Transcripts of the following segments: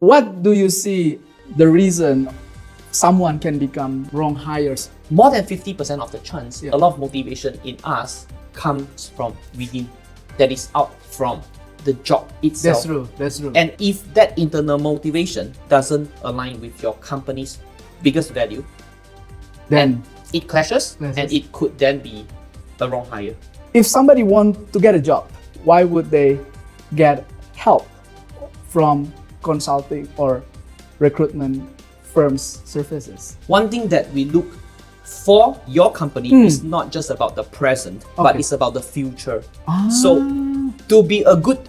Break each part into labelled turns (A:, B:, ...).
A: What do you see the reason someone can become wrong hires?
B: More than 50% of the chance,
A: Yeah.
B: a lot of motivation in us comes from within, that is out from the job itself.
A: That's true.
B: And if that internal motivation doesn't align with your company's biggest value,
A: then
B: it clashes, and it could then be the wrong hire.
A: if somebody wants to get a job, why would they get help from consulting or recruitment firms services?
B: One thing that we look for your company is not just about the present, but it's about the future. So to be a good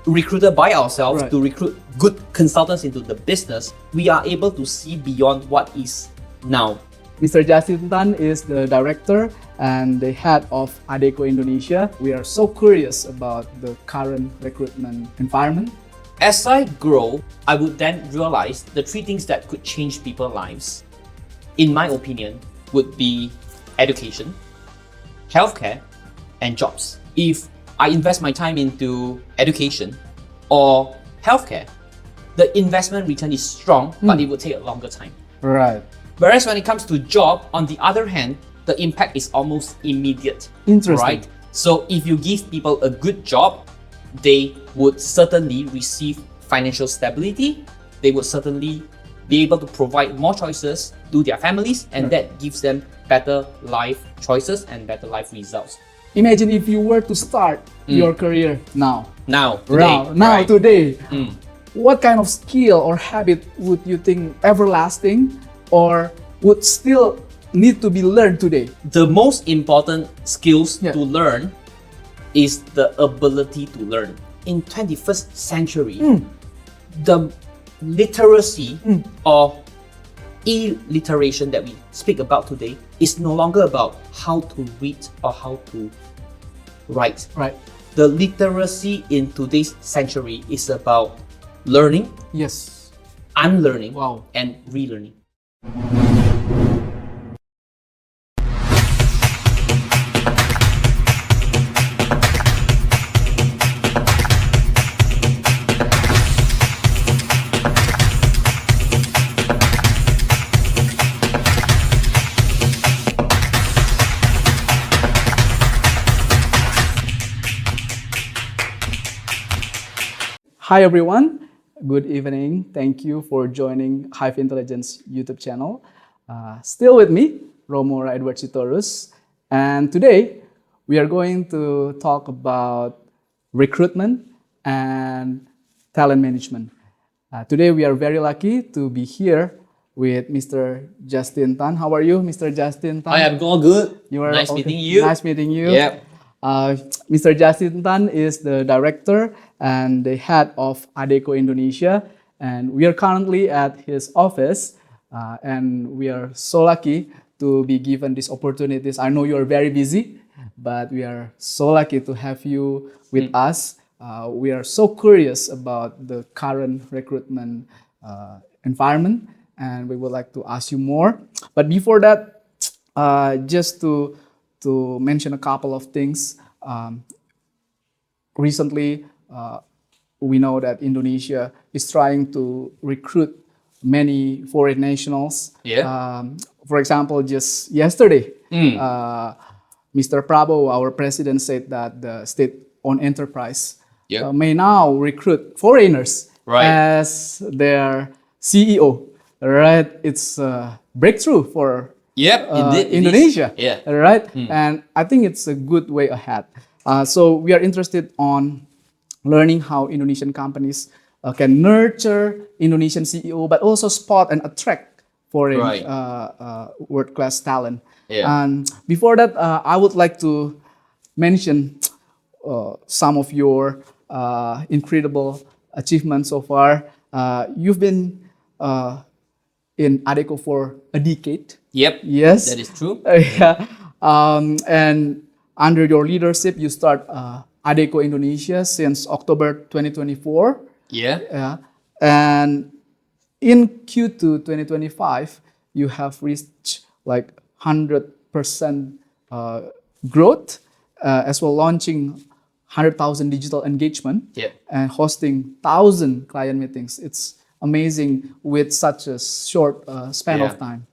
B: recruiter by ourselves,
A: Right.
B: to recruit good consultants into the business, we are able to see beyond what is now.
A: Mr. Justin Tan is the director and the head of Adecco Indonesia. We are so curious about the current recruitment environment.
B: As I grow, I would then realize the three things that could change people's lives, in my opinion, would be education, healthcare, and jobs. If I invest my time into education or healthcare, the investment return is strong, but it will take a longer time.
A: Right.
B: Whereas when it comes to job, on the other hand, the impact is almost immediate.
A: Interesting.
B: Right? So if you give people a good job, they would certainly receive financial stability. They would certainly be able to provide more choices to their families, and that gives them better life choices and better life results.
A: Imagine if you were to start your career now.
B: Now, today.
A: Today. What kind of skill or habit would you think everlasting or would still need to be learned today?
B: The most important skills
A: Yeah.
B: to learn is the ability to learn. In 21st century, the literacy or illiteration that we speak about today is no longer about how to read or how to write.
A: Right.
B: The literacy in today's century is about learning,
A: Yes.
B: unlearning,
A: Wow.
B: and relearning.
A: Hi everyone, good evening. Thank you for joining Hive Intelligence YouTube channel. Still with me, Romora Edward Sitorus, and today we are going to talk about recruitment and talent management. Today we are very lucky to be here with Mr. Justin Tan. How are you, Mr. Justin Tan?
B: I am all good.
A: You are
B: Nice
A: okay.
B: meeting you.
A: Nice meeting you.
B: Yep.
A: Mr. Justin Tan is the director and the head of Adecco Indonesia, and we are currently at his office, and we are so lucky to be given these opportunities. I know you are very busy, but we are so lucky to have you with us. We are so curious about the current recruitment environment, and we would like to ask you more. But before that, just to mention a couple of things. Recently, we know that Indonesia is trying to recruit many foreign nationals.
B: Yeah.
A: For example, just yesterday, Mr. Prabowo, our president, said that the state-owned enterprise may now recruit foreigners as their CEO. Right? It's a breakthrough for
B: Indeed,
A: Indonesia,
B: yeah.
A: right? And I think it's a good way ahead. So we are interested on learning how Indonesian companies can nurture Indonesian CEO, but also spot and attract foreign world-class talent.
B: Yeah.
A: And before that, I would like to mention some of your incredible achievements so far. You've been in Adecco for a decade.
B: Yep.
A: Yes.
B: That is true.
A: Yeah. And under your leadership, you start Adecco Indonesia since October 2024.
B: Yeah.
A: And in Q2 2025, you have reached like 100% growth, as well launching 100,000 digital engagement
B: Yeah.
A: and hosting 1,000 client meetings. It's amazing with such a short span
B: Yeah.
A: of time.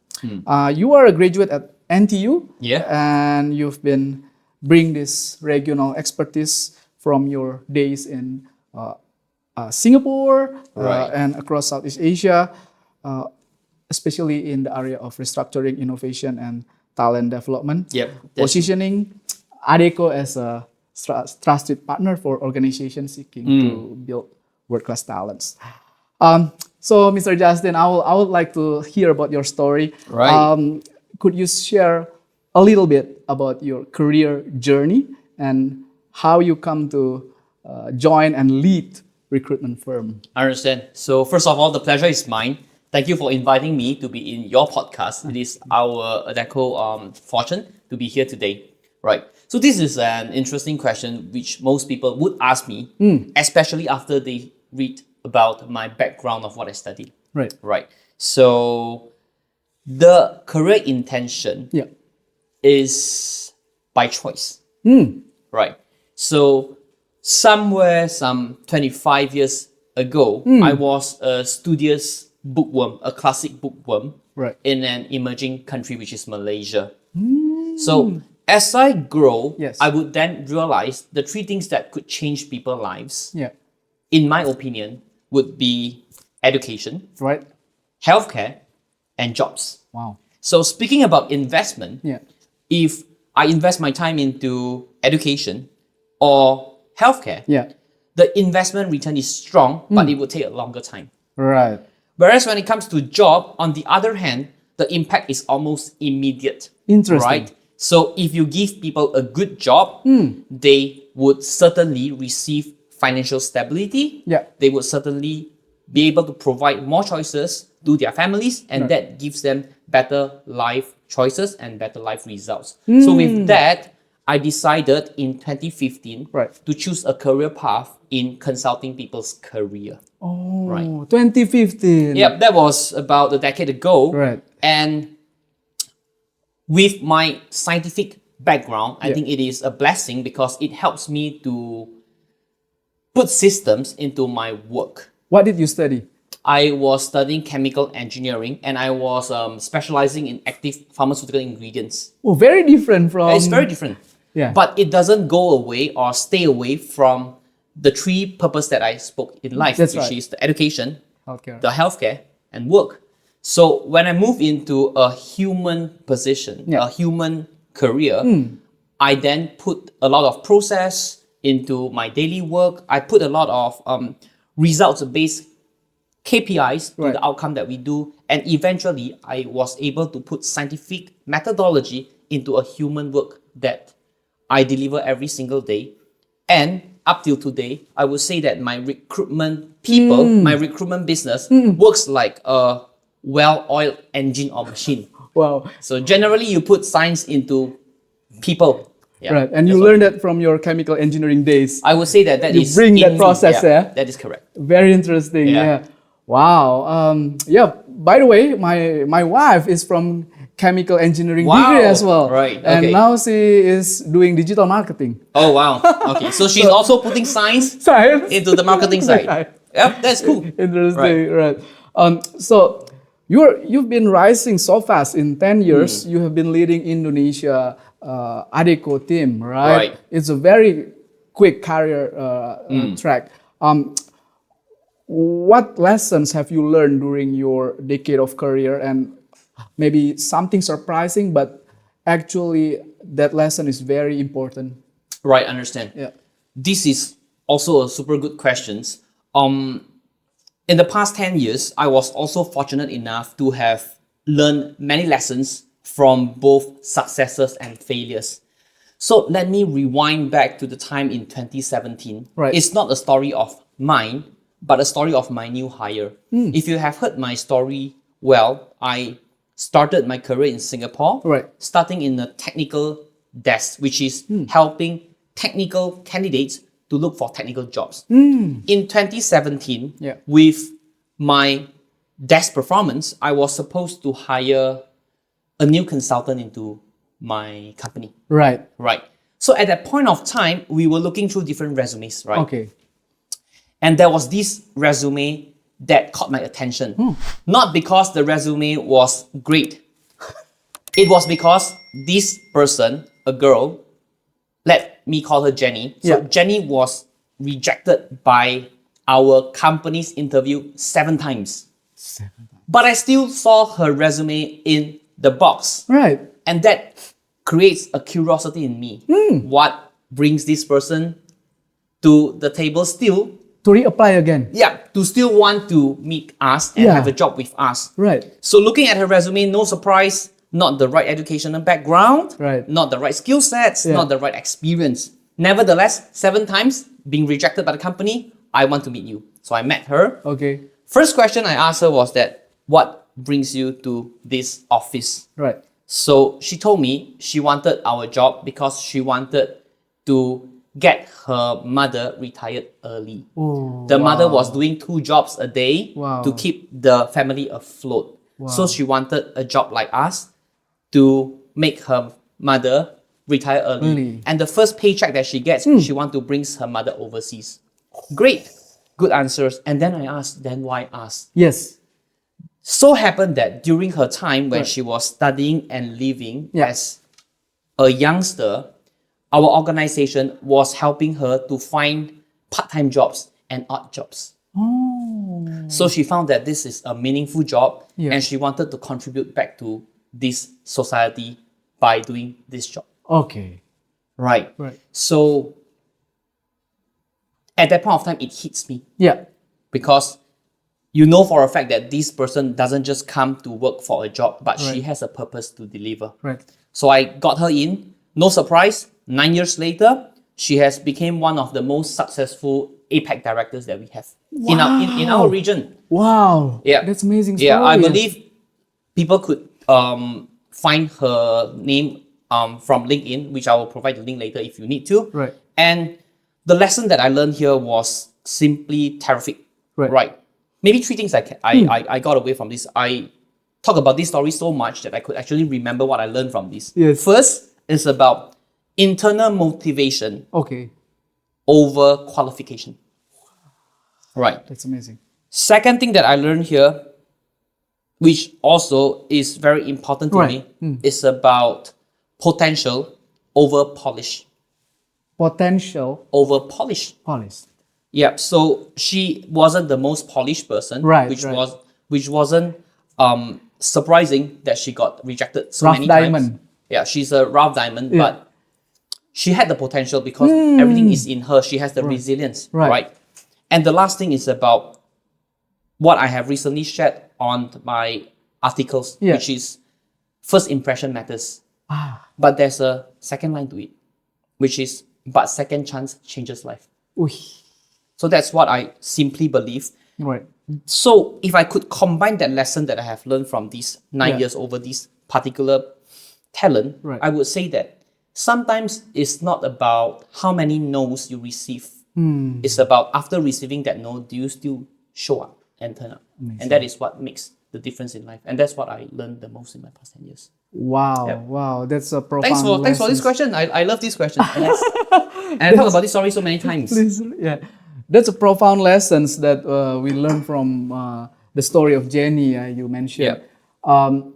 A: You are a graduate at NTU,
B: Yeah.
A: and you've been bring this regional expertise from your days in Singapore
B: Right.
A: and across Southeast Asia, especially in the area of restructuring, innovation, and talent development.
B: Yep.
A: Positioning Adecco as a trusted partner for organizations seeking to build world-class talents. So, Mr. Justin, I would like to hear about your story.
B: Right.
A: Could you share a little bit about your career journey and how you come to join and lead recruitment firm?
B: I understand. So first of all, the pleasure is mine. Thank you for inviting me to be in your podcast. It is our Adecco fortune to be here today. Right. So this is an interesting question which most people would ask me, especially after they read about my background of what I studied.
A: Right.
B: Right. So the career intention
A: Yeah.
B: is by choice. Right. So somewhere some 25 years ago, I was a studious bookworm, a classic bookworm
A: Right.
B: in an emerging country, which is Malaysia. So as I grow,
A: Yes.
B: I would then realize the three things that could change people's lives,
A: Yeah.
B: in my opinion, would be education,
A: Right.
B: healthcare, and jobs.
A: Wow.
B: So speaking about investment,
A: Yeah.
B: if I invest my time into education or healthcare,
A: Yeah.
B: the investment return is strong, but it will take a longer time.
A: Right.
B: Whereas when it comes to job, on the other hand, the impact is almost immediate.
A: Interesting.
B: Right? So if you give people a good job, they would certainly receive financial stability.
A: Yeah.
B: They would certainly be able to provide more choices to their families, and that gives them better life choices and better life results. So with that, I decided in 2015
A: Right.
B: to choose a career path in consulting people's career.
A: Oh,
B: Right.
A: 2015.
B: Yep, that was about a decade ago.
A: Right.
B: And with my scientific background, I think it is a blessing because it helps me to put systems into my work.
A: What did you study?
B: I was studying chemical engineering and I was specializing in active pharmaceutical ingredients.
A: Oh, very different from.
B: It's very different.
A: Yeah.
B: But it doesn't go away or stay away from the three purposes that I spoke in life,
A: That's
B: which
A: right.
B: is the education,
A: Healthcare.
B: the healthcare, and work. So when I move into a human position, a human career, I then put a lot of process into my daily work. I put a lot of results-based KPIs to the outcome that we do. And eventually, I was able to put scientific methodology into a human work that I deliver every single day. And up till today, I would say that my recruitment people, my recruitment business works like a well-oiled engine or machine.
A: Wow.
B: So generally, you put science into people. Yeah,
A: Right. And you
B: that's what-
A: learned that from your chemical engineering days.
B: I would say that
A: You
B: is
A: bring that
B: in me.
A: process, yeah?
B: That is correct.
A: Very interesting.
B: Yeah.
A: Yeah. Wow. Yeah. By the way, my wife is from chemical engineering
B: Wow.
A: degree as well.
B: Right,
A: And
B: okay.
A: now she is doing digital marketing.
B: Oh wow. Okay, so she's also putting science
A: Science.
B: into the marketing side.
A: Right.
B: Yep, that's cool.
A: Interesting. Right. So you've been rising so fast in 10 years. You have been leading Indonesia Adecco team, right?
B: Right.
A: It's a very quick career track. What lessons have you learned during your decade of career, and maybe something surprising, but actually that lesson is very important?
B: Right, understand.
A: Yeah.
B: This is also a super good question. In the past 10 years, I was also fortunate enough to have learned many lessons from both successes and failures. So let me rewind back to the time in 2017.
A: Right.
B: It's not a story of mine, but a story of my new hire. If you have heard my story well, I started my career in Singapore,
A: Right.
B: starting in a technical desk, which is helping technical candidates to look for technical jobs. In 2017,
A: Yeah.
B: with my desk performance, I was supposed to hire a new consultant into my company.
A: Right.
B: Right. So at that point of time, we were looking through different resumes, right?
A: Okay.
B: And there was this resume that caught my attention. Not because the resume was great. It was because this person, a girl, let me call her Jenny. So Jenny was rejected by our company's interview 7 times. But I still saw her resume in the box.
A: Right.
B: And that creates a curiosity in me. What brings this person to the table still?
A: To reapply again.
B: Yeah, to still want to meet us and have a job with us.
A: Right.
B: So looking at her resume, no surprise, not the right educational background,
A: Right.
B: not the right skill sets, not the right experience. Nevertheless, 7 times being rejected by the company, I want to meet you. So I met her.
A: Okay.
B: First question I asked her was that, what brings you to this office?
A: Right.
B: So she told me she wanted our job because she wanted to get her mother retired early. The mother was doing 2 jobs a day to keep the family afloat. So she wanted a job like us to make her mother retire early. And the first paycheck that she gets, she wants to bring her mother overseas. Great. Good answers. And then I asked, then why us?
A: Yes.
B: So happened that during her time when she was studying and living as a youngster, our organization was helping her to find part-time jobs and odd jobs. So she found that this is a meaningful job and she wanted to contribute back to this society by doing this job.
A: Okay.
B: Right.
A: Right.
B: So at that point of time, it hits me.
A: Yeah.
B: Because you know for a fact that this person doesn't just come to work for a job, but she has a purpose to deliver.
A: Right.
B: So I got her in. No surprise, 9 years later, she has become one of the most successful APAC directors that we have in our region.
A: Wow.
B: Yeah.
A: That's amazing story.
B: Yeah, I believe people could find her name from LinkedIn, which I will provide the link later if you need to.
A: Right.
B: And the lesson that I learned here was simply terrific. Right. Maybe 3 things I got away from this. I talk about this story so much that I could actually remember what I learned from this.
A: Yes.
B: First is about internal motivation
A: Okay.
B: over qualification. Right.
A: That's amazing.
B: Second thing that I learned here, which also is very important to me, is about potential over polish.
A: Potential
B: Over polish.
A: polish.
B: Yeah, so she wasn't the most polished person,
A: Right,
B: which wasn't surprising that she got rejected so
A: Rough
B: many
A: diamond.
B: times. Yeah, she's a rough diamond, but she had the potential because everything is in her. She has the resilience, right? And the last thing is about what I have recently shared on my articles, which is first impression matters. But there's a second line to it, which is, but second chance changes life.
A: Uy.
B: So that's what I simply believe.
A: Right.
B: So if I could combine that lesson that I have learned from these 9 years over this particular talent, I would say that sometimes it's not about how many no's you receive. It's about after receiving that no, do you still show up and turn up? Amazing. And that is what makes the difference in life. And that's what I learned the most in my past 10 years.
A: Wow. Wow. That's a profound
B: Thanks for this question. I love this question. And I talk about this story so many times.
A: Yeah. That's a profound lessons that we learn from the story of Jenny you mentioned. I'm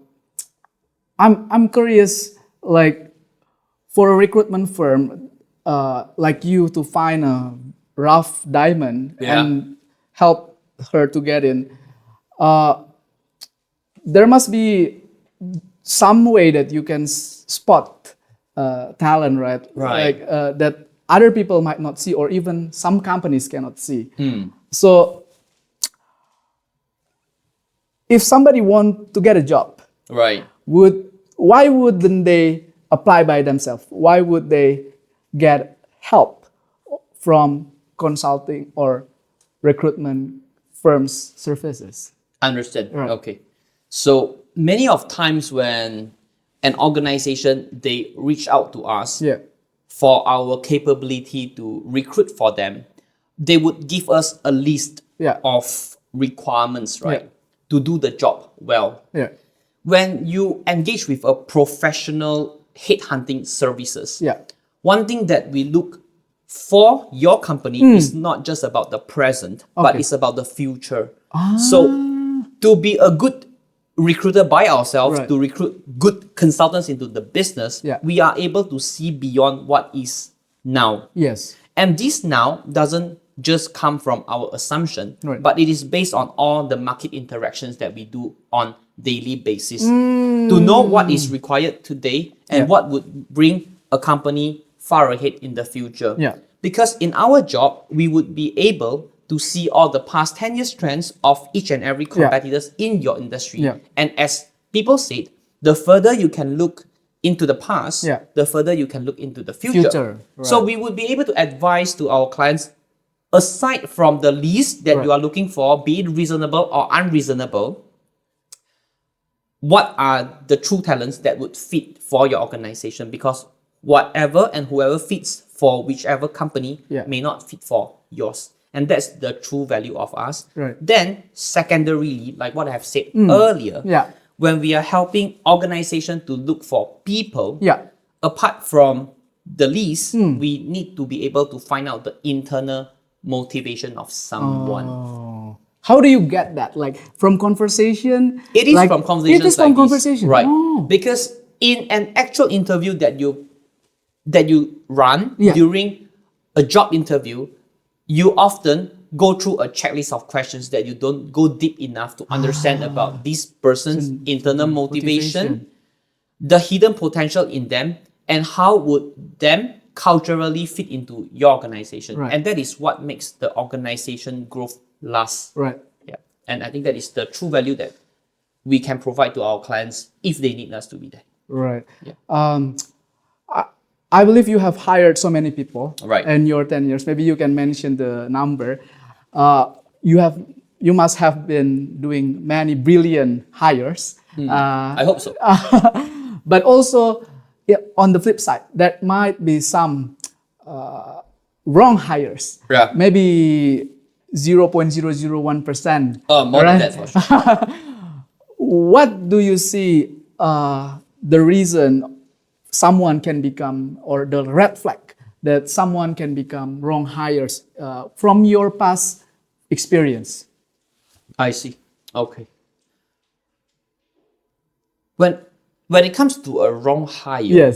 A: curious, like for a recruitment firm like you to find a rough diamond and help her to get in. There must be some way that you can spot talent, right? Like that other people might not see, or even some companies cannot see. So if somebody want to get a job, why wouldn't they apply by themselves? Why would they get help from consulting or recruitment firms' services?
B: Understood. Okay. So many of times when an organization, they reach out to us for our capability to recruit for them, they would give us a list of requirements, to do the job well. When you engage with a professional headhunting services, one thing that we look for your company is not just about the present, but it's about the future. So to be a good recruiter by ourselves, to recruit good consultants into the business, we are able to see beyond what is now.
A: Yes.
B: And this now doesn't just come from our assumption, but it is based on all the market interactions that we do on daily basis to know what is required today and what would bring a company far ahead in the future. Because in our job, we would be able to see all the past 10 years trends of each and every competitors in your industry. And as people said, the further you can look into the past, the further you can look into the future. So we would be able to advise to our clients, aside from the list that you are looking for, be it reasonable or unreasonable, what are the true talents that would fit for your organization? Because whatever and whoever fits for whichever company may not fit for yours. And that's the true value of us. Then secondarily, like what I have said earlier, when we are helping organization to look for people, apart from the list, we need to be able to find out the internal motivation of someone.
A: How do you get that? Like from conversation?
B: It is from conversations.
A: It is from conversation,
B: right? Because in an actual interview that you run during a job interview, you often go through a checklist of questions that you don't go deep enough to understand about this person's internal motivation, the hidden potential in them, and how would them culturally fit into your organization. And that is what makes the organization growth last. And I think that is the true value that we can provide to our clients if they need us to be there.
A: I believe you have hired so many people
B: Right.
A: in your 10 years. Maybe you can mention the number. You must have been doing many brilliant hires.
B: I hope so.
A: But also, on the flip side, there might be some wrong hires.
B: Yeah.
A: Maybe 0.001%.
B: More than that for sure.
A: What do you see the reason someone can become, or the red flag that someone can become wrong hires from your past experience?
B: I see. Okay. When it comes to a wrong hire,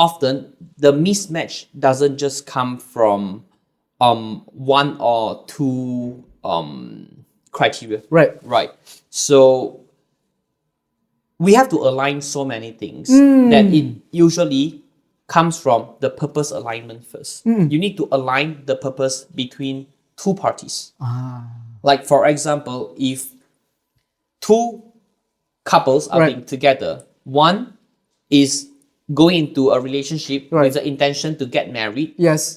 B: often the mismatch doesn't just come from one or two criteria. Right. So we have to align so many things that it usually comes from the purpose alignment first. You need to align the purpose between two parties. Like for example, if two couples are being together, one is going into a relationship with the intention to get married,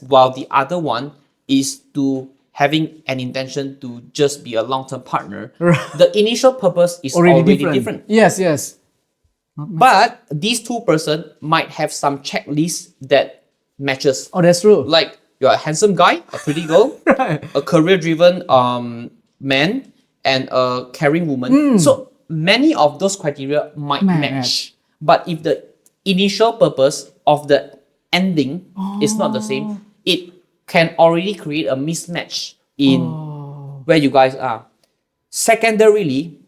B: while the other one is to having an intention to just be a long-term partner. The initial purpose is already different. But these two persons might have some checklist that matches.
A: That's true.
B: Like you're a handsome guy, a pretty girl, a career-driven man, and a caring woman. So many of those criteria might match. But if the initial purpose of the ending is not the same, it can already create a mismatch in where you guys are. Secondarily,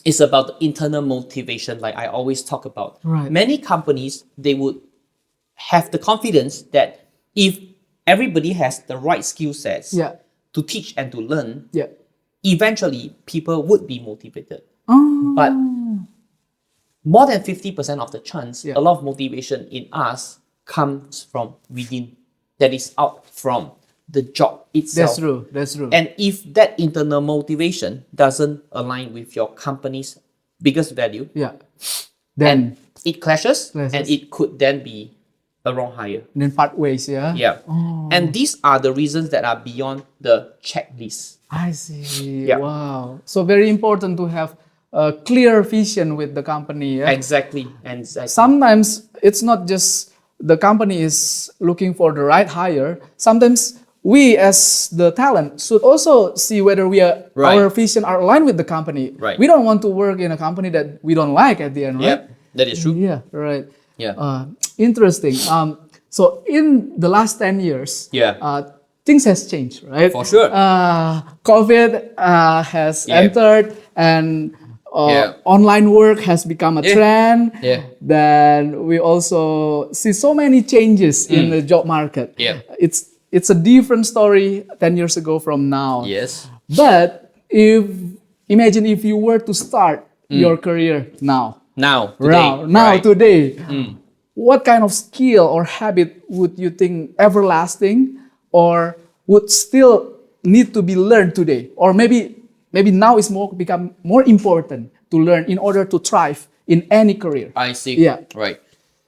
B: it's about the internal motivation, like I always talk about. Many companies, they would have the confidence that if everybody has the right skill sets to teach and to learn, eventually people would be motivated. But more than 50% of the chance, a lot of motivation in us comes from within, that is out from the job itself.
A: That's true.
B: And if that internal motivation doesn't align with your company's biggest value,
A: then
B: it clashes, and it could then be a wrong hire.
A: Then part ways,
B: And these are the reasons that are beyond the checklist.
A: I see. Wow. So very important to have a clear vision with the company.
B: Exactly.
A: Sometimes it's not just the company is looking for the right hire. Sometimes we as the talent should also see whether our vision are aligned with the company. We don't want to work in a company that we don't like at the end, right?
B: That is true.
A: Interesting. So in the last 10 years, things has changed, right?
B: For sure.
A: COVID has entered, and online work has become a trend.
B: Yeah.
A: Then we also see so many changes in the job market.
B: Yeah.
A: It's a different story 10 years ago from now.
B: Yes.
A: But imagine if you were to start your career now. Today. What kind of skill or habit would you think everlasting or would still need to be learned today? Or maybe now is become more important to learn in order to thrive in any career.
B: I see.
A: Yeah.
B: Right.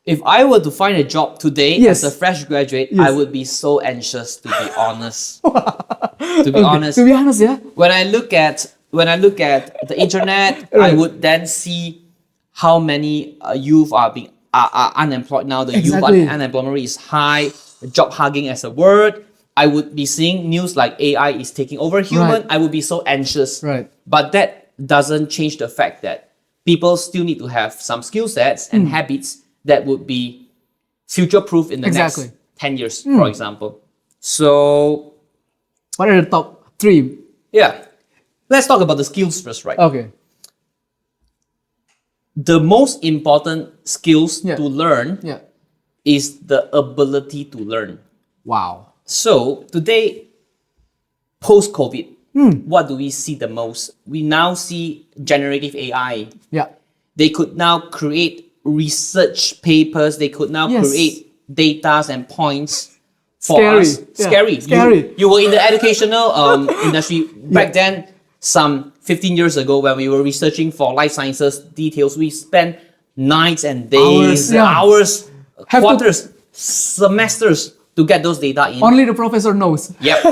B: If I were to find a job today as a fresh graduate, I would be so anxious, to be honest. To be honest,
A: yeah.
B: When I look at the internet, I would then see how many youth are unemployed now. The youth unemployment rate is high. Job hugging as a word. I would be seeing news like AI is taking over human. I would be so anxious.
A: Right.
B: But that doesn't change the fact that people still need to have some skill sets and habits that would be future-proof in the next 10 years, for example. So,
A: what are the top 3?
B: Yeah. Let's talk about the skills first, right?
A: Okay.
B: The most important skills to learn is the ability to learn.
A: Wow.
B: So, today, post-COVID, what do we see the most? We now see generative AI.
A: Yeah.
B: They could now create research papers. They could now create data and points for us. Scary. You were in the educational industry back then. Some 15 years ago, when we were researching for life sciences details, we spent nights and days, hours, quarters, semesters to get those data in.
A: Only the professor knows.
B: Yep.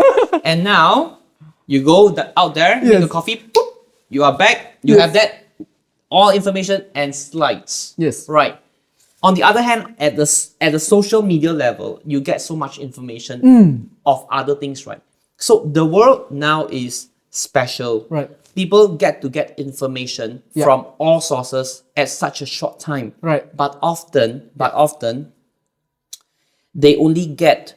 B: And now you go out there, make a coffee, boop, you are back. You have that all information and slides.
A: Yes.
B: Right. On the other hand, at the social media level, you get so much information of other things, right? So the world now is special.
A: Right.
B: People get information from all sources at such a short time.
A: Right.
B: But often, they only get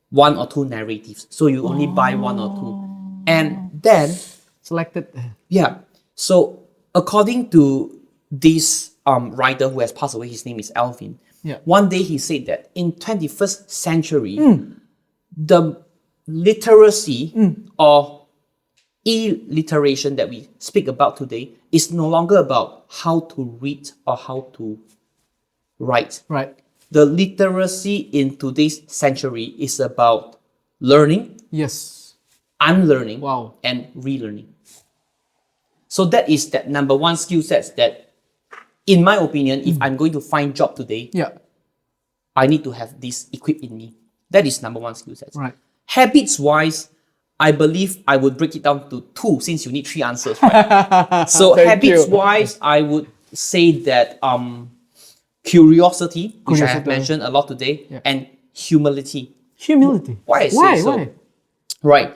B: 1 or 2 narratives. So you only buy 1 or 2. And then
A: selected.
B: Yeah. So according to this writer who has passed away, his name is Alvin.
A: Yeah.
B: One day he said that in 21st century, the literacy or illiteration that we speak about today is no longer about how to read or how to write.
A: Right.
B: The literacy in today's century is about learning, unlearning, and relearning. So that is that number 1 skill set that, in my opinion, if I'm going to find job today, I need to have this equipped in me. That is number 1 skill set.
A: Right.
B: Habits-wise, I believe I would break it down to 2 since you need 3 answers, right? So habits-wise, I would say that curiosity, which I have mentioned a lot today, and humility.
A: Humility.
B: Why I say so? Why? Right.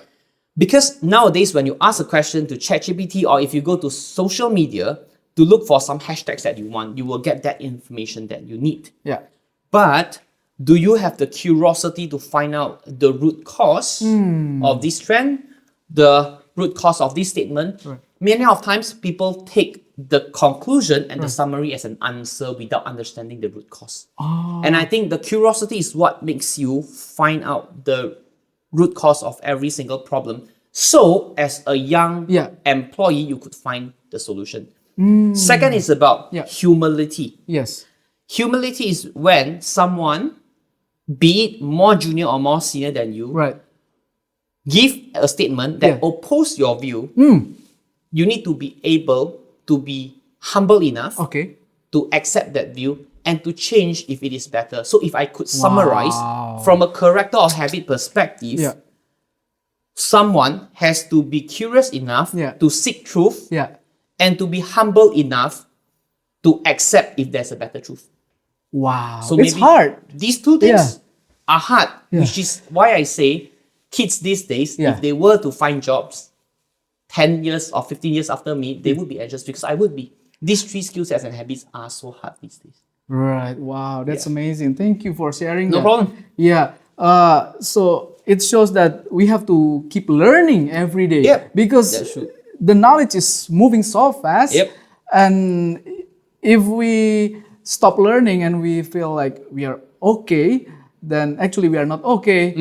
B: Because nowadays, when you ask a question to ChatGPT or if you go to social media to look for some hashtags that you want, you will get that information that you need.
A: Yeah.
B: But do you have the curiosity to find out the root cause of this trend, the root cause of this statement?
A: Right.
B: Many of times people take the conclusion and the summary as an answer without understanding the root cause. And I think the curiosity is what makes you find out the root cause of every single problem. So as a young employee, you could find the solution. Second is about humility.
A: Yes.
B: Humility is when someone, be it more junior or more senior than you, give a statement that opposes your view. You need to be able to be humble enough to accept that view and to change if it is better. So if I could summarize from a character or habit perspective, someone has to be curious enough to seek truth and to be humble enough to accept if there's a better truth.
A: Wow.
B: So
A: it's
B: maybe
A: hard.
B: These 2 things are hard, which is why I say kids these days, if they were to find jobs 10 years or 15 years after me, they would be anxious because I would be. These 3 skill sets and habits are so hard these days.
A: Right. Wow. That's amazing. Thank you for sharing
B: No problem.
A: Yeah. So it shows that we have to keep learning every day.
B: Yep.
A: Because
B: That's true.
A: the knowledge is moving so fast.
B: Yep.
A: And if we stop learning and we feel like we are okay, then actually we are not okay.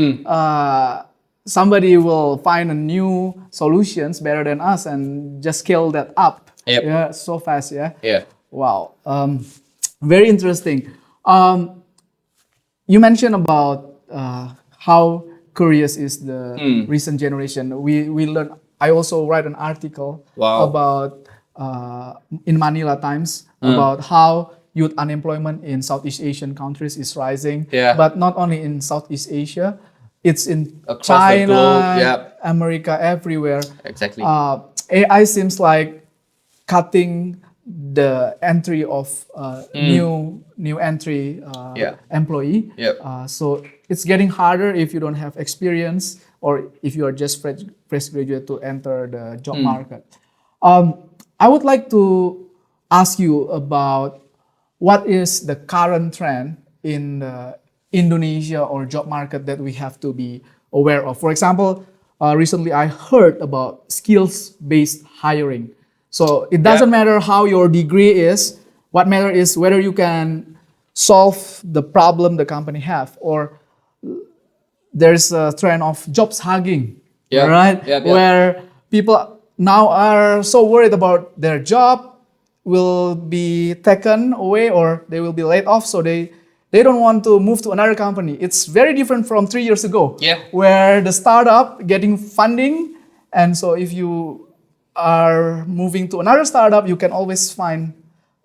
A: Somebody will find a new solutions better than us and just scale that up.
B: Yep.
A: Yeah, so fast. Yeah.
B: Yeah.
A: Wow. Very interesting. You mentioned about how curious is the recent generation. We learn. I also write an article
B: Wow.
A: about in Manila Times about how youth unemployment in Southeast Asian countries is rising.
B: Yeah.
A: But not only in Southeast Asia, it's in
B: Across the
A: China,
B: globe, yep.
A: America, everywhere.
B: Exactly.
A: AI seems like cutting the entry of new entry
B: Yeah.
A: employee.
B: Yep.
A: So it's getting harder if you don't have experience or if you are just fresh graduate to enter the job market. I would like to ask you about what is the current trend in the Indonesia or job market that we have to be aware of. For example, recently I heard about skills-based hiring. So it doesn't matter how your degree is. What matters is whether you can solve the problem the company have, or there's a trend of jobs hugging, right? Where people now are so worried about their job will be taken away or they will be laid off, so they don't want to move to another company. It's very different from 3 years ago, where the startup getting funding, and so if you are moving to another startup, you can always find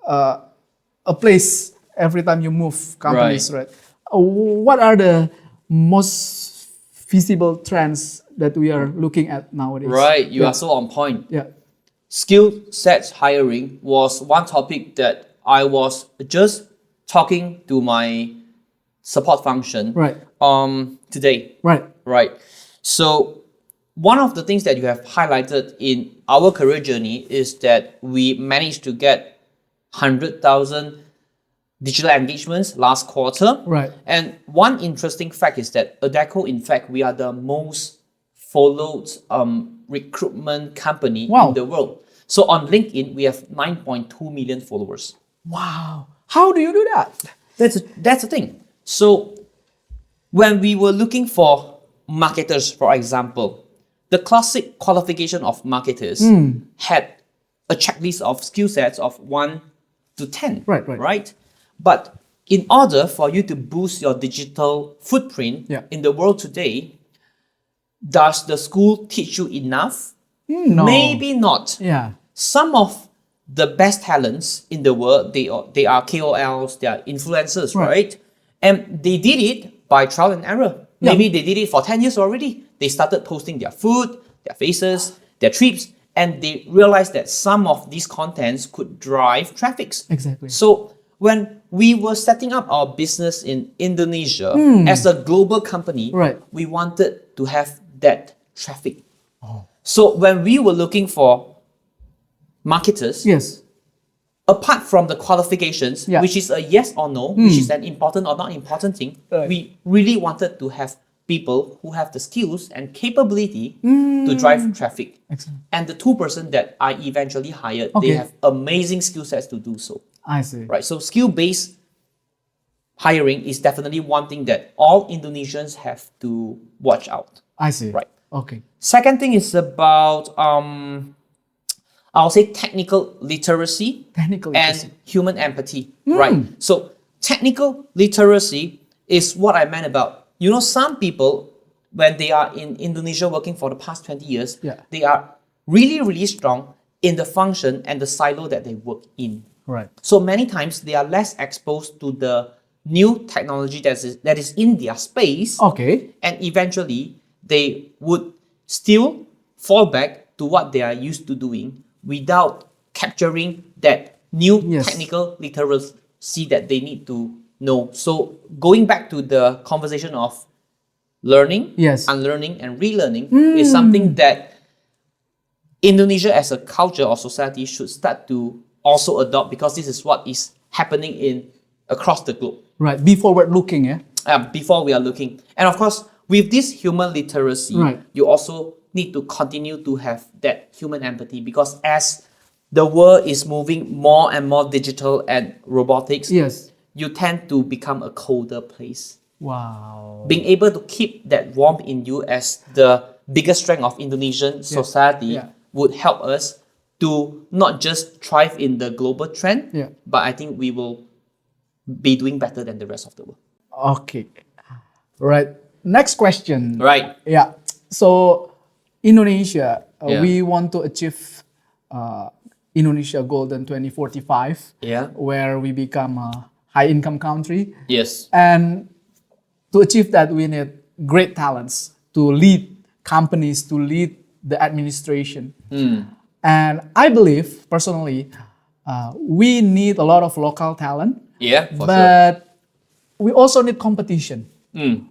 A: a place every time you move companies, right? What are the most feasible trends that we are looking at nowadays?
B: Right, you are so on point.
A: Yeah.
B: Skill sets hiring was one topic that I was just talking to my support function today. Right. So one of the things that you have highlighted in our career journey is that we managed to get 100,000 digital engagements last quarter.
A: Right.
B: And one interesting fact is that Adecco, in fact, we are the most followed recruitment company in the world. So on LinkedIn, we have 9.2 million followers.
A: Wow. How do you do that?
B: That's the thing. So when we were looking for marketers, for example, the classic qualification of marketers had a checklist of skill sets of 1 to 10. Right? But in order for you to boost your digital footprint in the world today, does the school teach you enough?
A: No.
B: Maybe not.
A: Yeah.
B: Some of the best talents in the world, they are KOLs, they are influencers, right? And they did it by trial and error. Maybe they did it for 10 years already. They started posting their food, their faces, their trips, and they realized that some of these contents could drive traffic.
A: Exactly.
B: So when we were setting up our business in Indonesia as a global company, we wanted to have that traffic. So when we were looking for marketers, apart from the qualifications, which is a yes or no, which is an important or not important thing, we really wanted to have people who have the skills and capability to drive traffic.
A: Excellent.
B: And the 2% that I eventually hired, they have amazing skill sets to do so.
A: I see.
B: Right. So skill-based hiring is definitely one thing that all Indonesians have to watch out.
A: I see.
B: Right.
A: Okay.
B: Second thing is about I'll say technical literacy and human empathy. Right. So technical literacy is what I meant about, you know, some people, when they are in Indonesia working for the past 20 years, they are really, really strong in the function and the silo that they work in.
A: Right.
B: So many times they are less exposed to the new technology that is in their space.
A: Okay.
B: And eventually they would still fall back to what they are used to doing without capturing that new technical literacy that they need to know. So going back to the conversation of learning, unlearning, and relearning is something that Indonesia as a culture or society should start to also adopt, because this is what is happening across the globe.
A: Right. Be forward looking,
B: Before we are looking. And of course, with this human literacy,
A: Right.
B: you also need to continue to have that human empathy, because as the world is moving more and more digital and robotics,
A: Yes.
B: you tend to become a colder place.
A: Wow.
B: Being able to keep that warmth in you as the biggest strength of Indonesian society would help us to not just thrive in the global trend, but I think we will be doing better than the rest of the world.
A: Okay. Right. Next question.
B: Right.
A: Yeah. So Indonesia,
B: Yeah.
A: we want to achieve Indonesia Golden 2045, where we become a high income country.
B: Yes.
A: And to achieve that, we need great talents to lead companies, to lead the administration. And I believe, personally, we need a lot of local talent.
B: Yeah, for
A: but we also need competition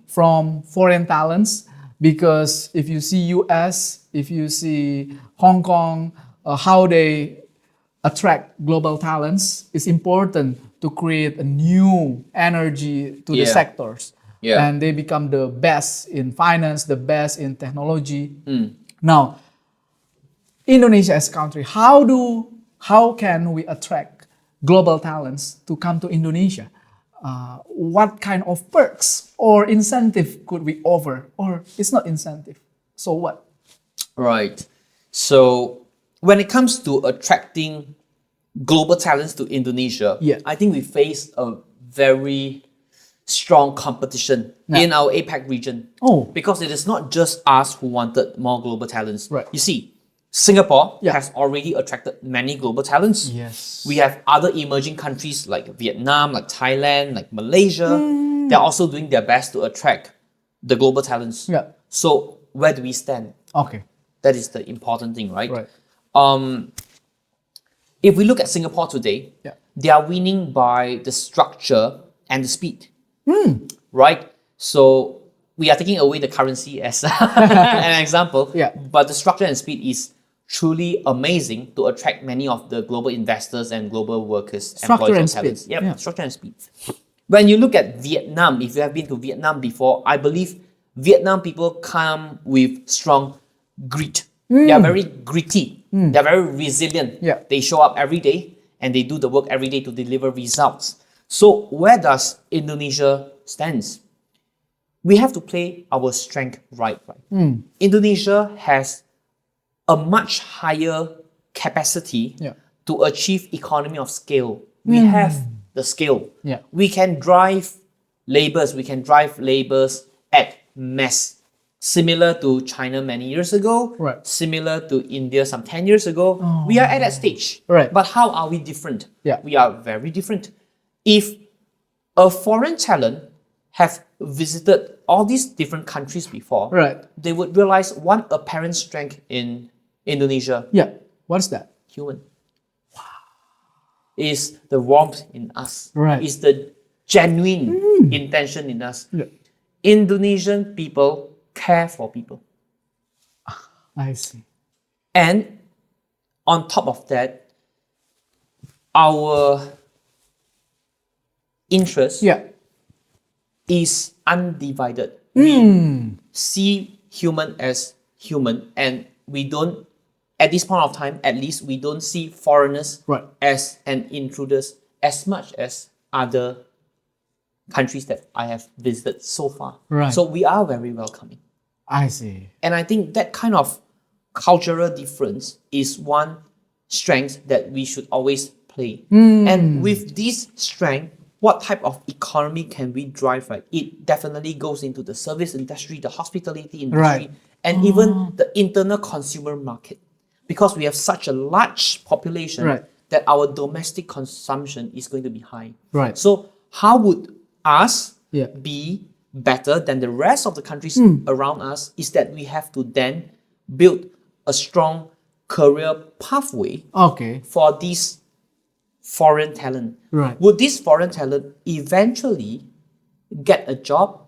A: from foreign talents, because if you see US, if you see Hong Kong, how they attract global talents, it's important to create a new energy to the sectors. And they become the best in finance, the best in technology. Now, Indonesia as a country, how can we attract global talents to come to Indonesia? What kind of perks or incentive could we offer? Or it's not incentive, so what?
B: Right. So when it comes to attracting global talents to Indonesia, I think we face a very strong competition in our APAC region. Because it is not just us who wanted more global talents. You see, Singapore has already attracted many global talents. We have other emerging countries like Vietnam, like Thailand, like Malaysia. They're also doing their best to attract the global talents. So where do we stand? That is the important thing, right? If we look at Singapore today, they are winning by the structure and the speed. Right? So we are taking away the currency as an example, but the structure and speed is truly amazing to attract many of the global investors and global workers, employees, and talents. Structure and speed. When you look at Vietnam, if you have been to Vietnam before, I believe Vietnam people come with strong grit. They are very gritty. They are very resilient. They show up every day and they do the work every day to deliver results. So where does Indonesia stand? We have to play our strength right. Indonesia has a much higher capacity to achieve economy of scale. We have the scale. We can drive labors. We can drive labors at mass. Similar to China many years ago, similar to India some 10 years ago. We are at that stage. But how are we different? We are very different. If a foreign talent have visited all these different countries before, they would realize one apparent strength in Indonesia.
A: What's that?
B: Human. Is the warmth in us. Is the genuine intention in us. Indonesian people care for people.
A: I see.
B: And on top of that, our interest is undivided. We see human as human, and we don't, at this point of time, at least we don't see foreigners as an intruders as much as other countries that I have visited so far. So we are very welcoming.
A: I see.
B: And I think that kind of cultural difference is one strength that we should always play. And with this strength, what type of economy can we drive? It definitely goes into the service industry, the hospitality industry, and even the internal consumer market. Because we have such a large population that our domestic consumption is going to be high. So how would us be better than the rest of the countries around us is that we have to then build a strong career pathway for these foreign talent. Would this foreign talent eventually get a job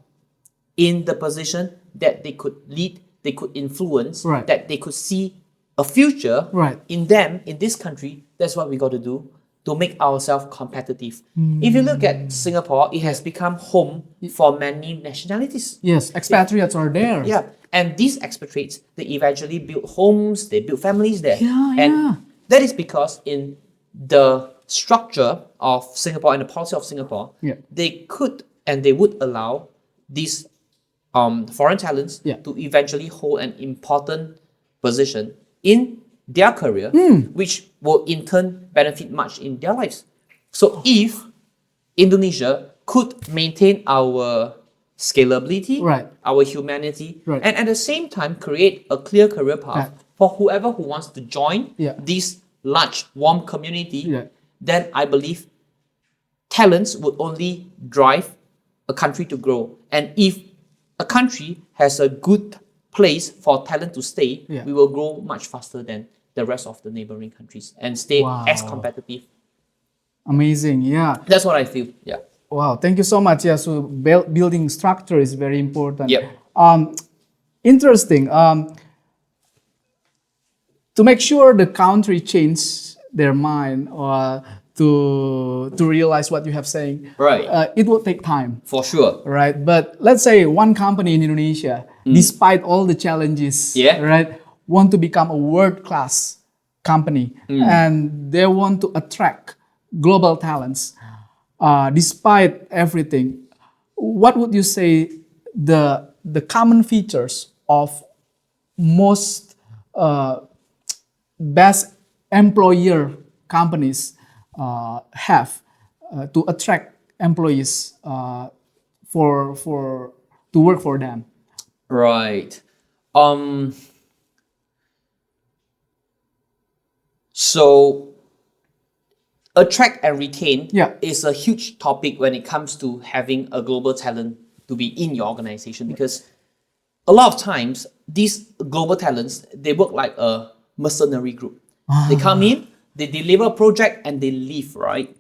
B: in the position that they could lead, they could influence, that they could see a future in them, in this country? That's what we got to do. to make ourselves competitive. If you look at Singapore, it has become home for many nationalities.
A: Yes, expatriates are there.
B: Yeah, and these expatriates, they eventually build homes, they build families there. And that is because in the structure of Singapore and the policy of Singapore, they could and they would allow these foreign talents to eventually hold an important position in their career, which will in turn benefit much in their lives. So if Indonesia could maintain our scalability, our humanity, and at the same time create a clear career path for whoever who wants to join this large, warm community, then I believe talents would only drive a country to grow. And if a country has a good place for talent to stay, we will grow much faster than the rest of the neighboring countries and stay as competitive.
A: Amazing, yeah.
B: That's what I feel, yeah.
A: Wow, thank you so much. Yeah, so building structure is very important.
B: Yep.
A: Interesting. To make sure the country change their mind or to realize what you have saying, it will take time.
B: For sure.
A: Right, but let's say one company in Indonesia, despite all the challenges, right, want to become a world-class company and they want to attract global talents. Despite everything, what would you say the common features of most best employer companies have to attract employees to work for them?
B: Right. So attract and retain is a huge topic when it comes to having a global talent to be in your organization, because a lot of times these global talents, they work like a mercenary group. They come in, they deliver a project and they leave, right?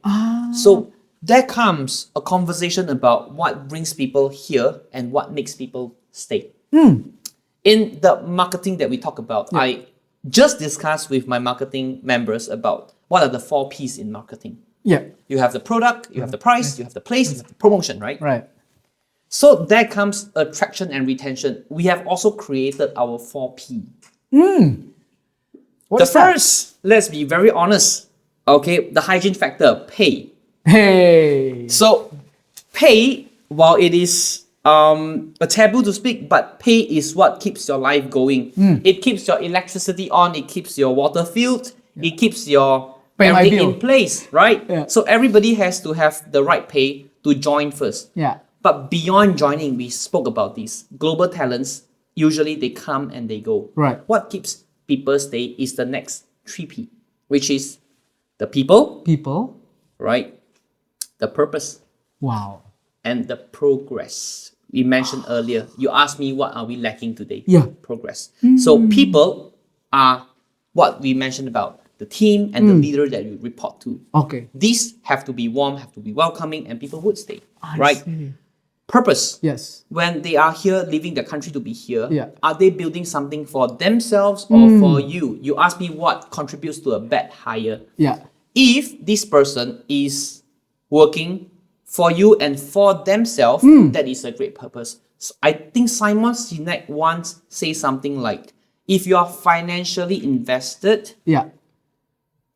B: So there comes a conversation about what brings people here and what makes people stay. In the marketing that we talk about, I just discussed with my marketing members about what are the 4 P's in marketing. You have the product, you have the price, you have the place, you have the promotion, right?
A: Right.
B: So there comes attraction and retention. We have also created our 4P. The first, let's be very honest, okay, the hygiene factor, pay.
A: Hey.
B: So pay, while it is a taboo to speak, but pay is what keeps your life going. It keeps your electricity on, it keeps your water filled, it keeps your everything in place, right? So everybody has to have the right pay to join first. But beyond joining, we spoke about these global talents. Usually they come and they go. What keeps people stay is the next 3P, which is the people, right? The purpose, and the progress. We mentioned earlier, you asked me what are we lacking today? Progress. So people are what we mentioned about, the team and the leader that you report to. These have to be warm, have to be welcoming, and people would stay, right? Purpose. When they are here, leaving the country to be here, are they building something for themselves or for you? You ask me what contributes to a bad hire. If this person is working for you and for themselves, that is a great purpose. So I think Simon Sinek once say something like, if you are financially invested,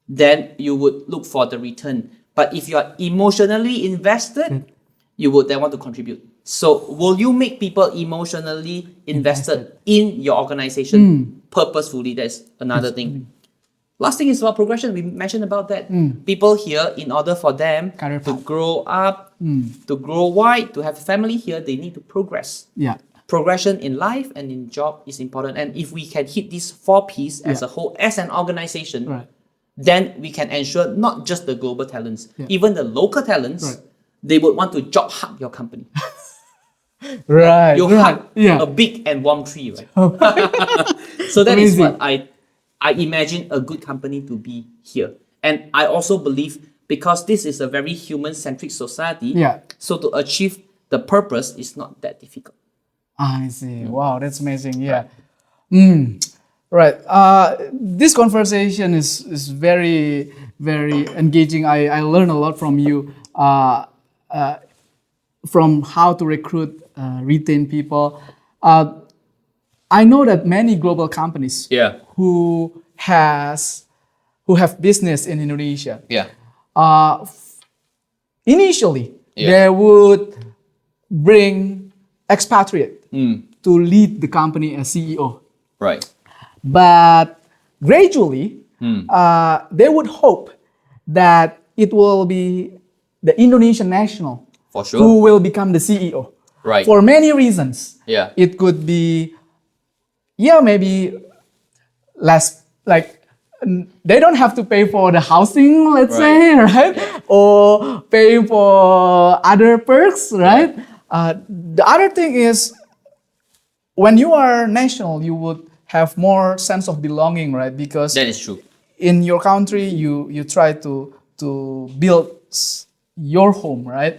B: then you would look for the return. But if you are emotionally invested, you would then want to contribute. So will you make people emotionally invested in your organization purposefully? That's another thing. Last thing is about progression. We mentioned about that. People here, in order for them to grow up, to grow wide, to have a family here, they need to progress. Progression in life and in job is important. And if we can hit these 4 P's as a whole, as an organization, then we can ensure not just the global talents, even the local talents, they would want to job hug your company. You hug a big and warm tree, right? So that is what I imagine a good company to be here. And I also believe, because this is a very human-centric society, so to achieve the purpose is not that difficult.
A: I see. Wow, that's amazing. Right. This conversation is very very engaging. I learned a lot from you, from how to recruit, retain people. I know that many global companies
B: Yeah.
A: who have business in Indonesia,
B: Yeah.
A: initially
B: Yeah.
A: they would bring expatriate to lead the company as CEO.
B: Right.
A: But gradually, they would hope that it will be the Indonesian national
B: For sure.
A: who will become the CEO.
B: Right.
A: For many reasons.
B: Yeah.
A: It could be, maybe less, like, they don't have to pay for the housing, let's say, right?
B: Yeah.
A: Or pay for other perks, right? The other thing is, when you are national, you would have more sense of belonging, right? Because
B: That is true.
A: in your country, you try to build your home, right?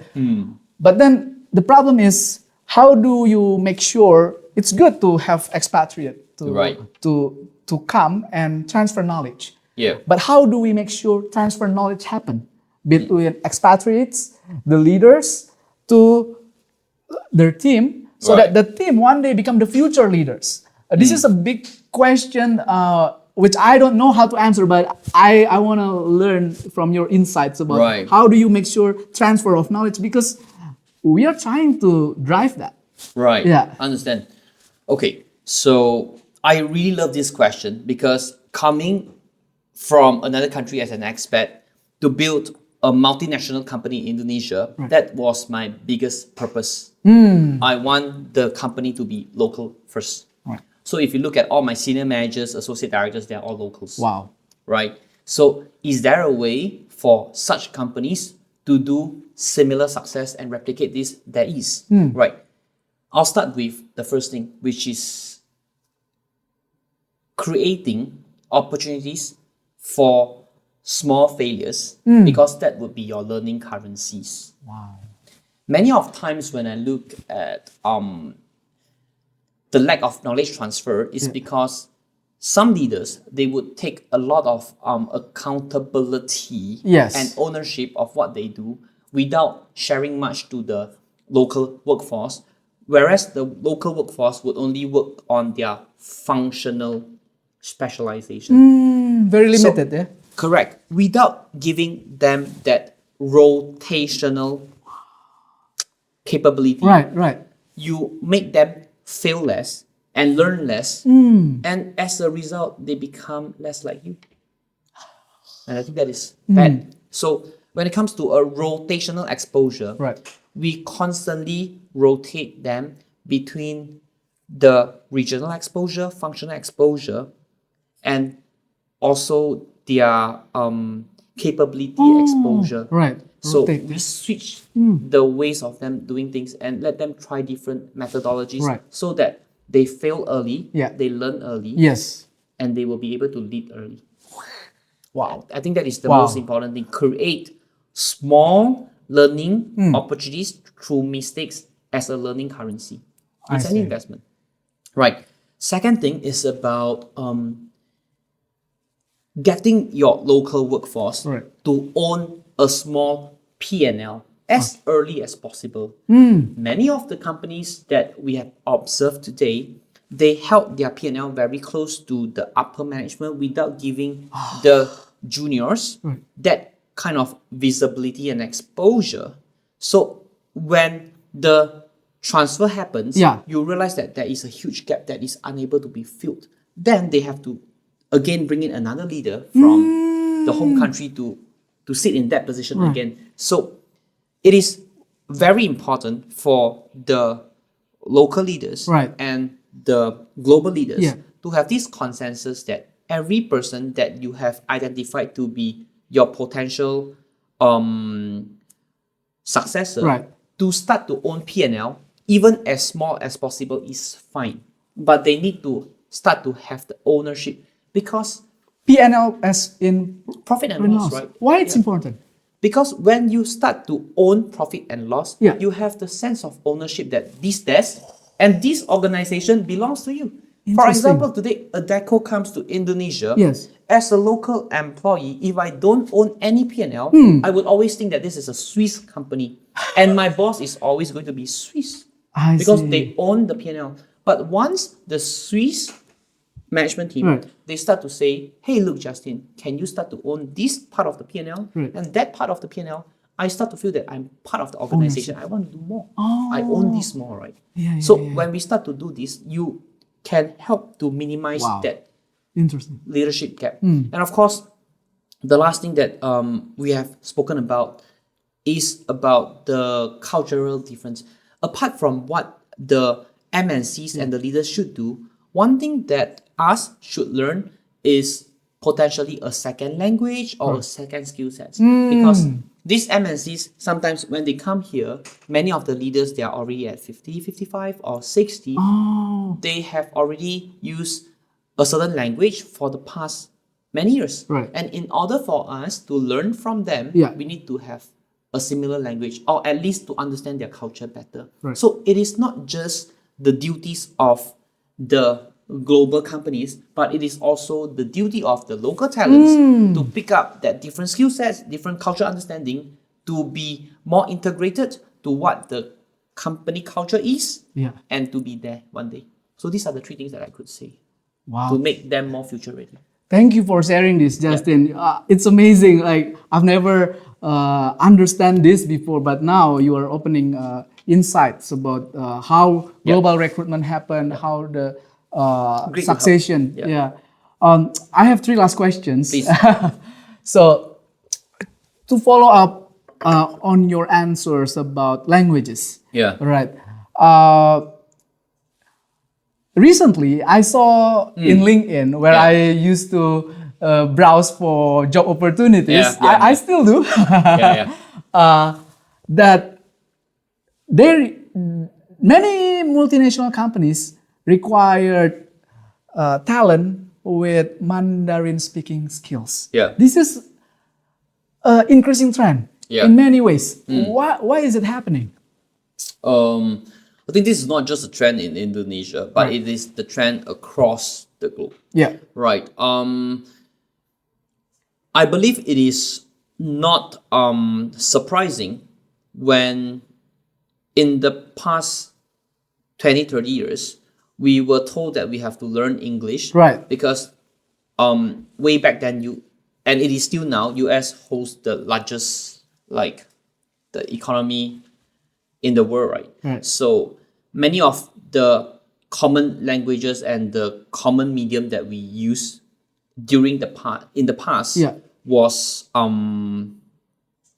A: But then the problem is, how do you make sure it's good to have expatriate
B: Right.
A: to come and transfer knowledge?
B: Yeah.
A: But how do we make sure transfer knowledge happen between expatriates, the leaders, to their team, so
B: Right.
A: that the team one day become the future leaders? This is a big question, which I don't know how to answer, but I want to learn from your insights about
B: Right.
A: how do you make sure transfer of knowledge, because we are trying to drive that.
B: Right.
A: Yeah.
B: Understand. Okay. So I really love this question because coming from another country as an expat to build a multinational company in Indonesia, that was my biggest purpose. I want the company to be local first.
A: Right.
B: So if you look at all my senior managers, associate directors, they're all locals.
A: Wow.
B: Right? So is there a way for such companies to do similar success and replicate this? There is. Right. I'll start with the first thing, which is creating opportunities for small failures, because that would be your learning currencies.
A: Wow.
B: Many of times when I look at the lack of knowledge transfer is because some leaders, they would take a lot of accountability
A: Yes.
B: and ownership of what they do without sharing much to the local workforce, whereas the local workforce would only work on their functional specialization.
A: Very limited, yeah?
B: Correct. Without giving them that rotational capability,
A: Right.
B: you make them fail less and learn less, and as a result, they become less like you. And I think that is bad. So when it comes to a rotational exposure,
A: Right.
B: we constantly rotate them between the regional exposure, functional exposure, and also their capability exposure.
A: Right.
B: So
A: Rotate,
B: we
A: yeah.
B: switch the ways of them doing things and let them try different methodologies,
A: Right.
B: so that they fail early,
A: Yeah.
B: they learn early,
A: Yes.
B: and they will be able to lead early.
A: Wow.
B: I think that is the
A: Wow.
B: most important thing. Create small learning opportunities through mistakes as a learning currency.
A: I
B: It's an
A: see.
B: investment. Right. Second thing is about getting your local workforce
A: Right.
B: to own a small P&L as early as possible. Many of the companies that we have observed today, they held their P&L very close to the upper management without giving the juniors that kind of visibility and exposure. So when the transfer happens,
A: Yeah.
B: you realize that there is a huge gap that is unable to be filled. Then they have to again bring in another leader from the home country to sit in that position again. So it is very important for the local leaders
A: Right.
B: and the global leaders
A: Yeah.
B: to have this consensus that every person that you have identified to be your potential successor,
A: Right.
B: to start to own P&L, even as small as possible, is fine. But they need to start to have the ownership, because
A: P&L as in
B: profit and
A: profit
B: loss, right?
A: Why it's
B: Yeah.
A: important?
B: Because when you start to own profit and loss,
A: Yeah.
B: you have the sense of ownership that this desk and this organization belongs to you. For
A: Interesting.
B: example, today Adecco comes to Indonesia,
A: Yes.
B: as a local employee, if I don't own any P&L, I would always think that this is a Swiss company. And my boss is always going to be Swiss because they own the P&L. But once the Swiss management team, they start to say, hey, look, Justin, can you start to own this part of the P&L? And that part of the P&L, I start to feel that I'm part of the organization. I want to do more. I own this more, right? When we start to do this, you can help to minimize that leadership gap. And of course, the last thing that we have spoken about is about the cultural difference. Apart from what the MNCs and the leaders should do, one thing that us should learn is potentially a second language or a second skill set. Because these MNCs, sometimes when they come here, many of the leaders, they are already at 50, 55 or 60. They have already used a certain language for the past many years. And in order for us to learn from them, we need to have a similar language, or at least to understand their culture better. So it is not just the duties of the global companies, but it is also the duty of the local talents to pick up that different skill sets, different cultural understanding, to be more integrated to what the company culture is, and to be there one day. So these are the three things that I could say to make them more future ready.
A: Thank you for sharing this, Justin. It's amazing. Like, I've never understand this before, but now you are opening insights about how global recruitment happened, how the succession. I have three last questions.
B: Please.
A: So, to follow up on your answers about languages. Right. Recently, I saw in LinkedIn where I used to browse for job opportunities. I still do. That there many multinational companies required talent with Mandarin-speaking skills. This is an increasing trend in many ways. Why is it happening?
B: I think this is not just a trend in Indonesia, but it is the trend across the globe. Right. I believe it is not surprising when in the past 20, 30 years, we were told that we have to learn English. Because way back then, and it is still now, US holds the largest, like, the economy in the world, right? So many of the common languages and the common medium that we use during in the past was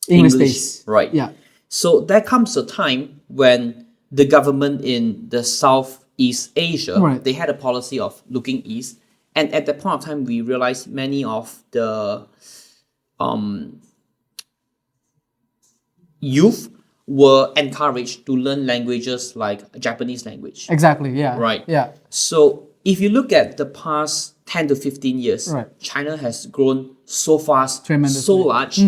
B: English, right? So there comes a time when the government in the Southeast Asia, they had a policy of looking east, and at that point of time, we realized many of the youth were encouraged to learn languages like Japanese language. Right. So if you look at the past 10 to 15 years, China has grown so fast, so large.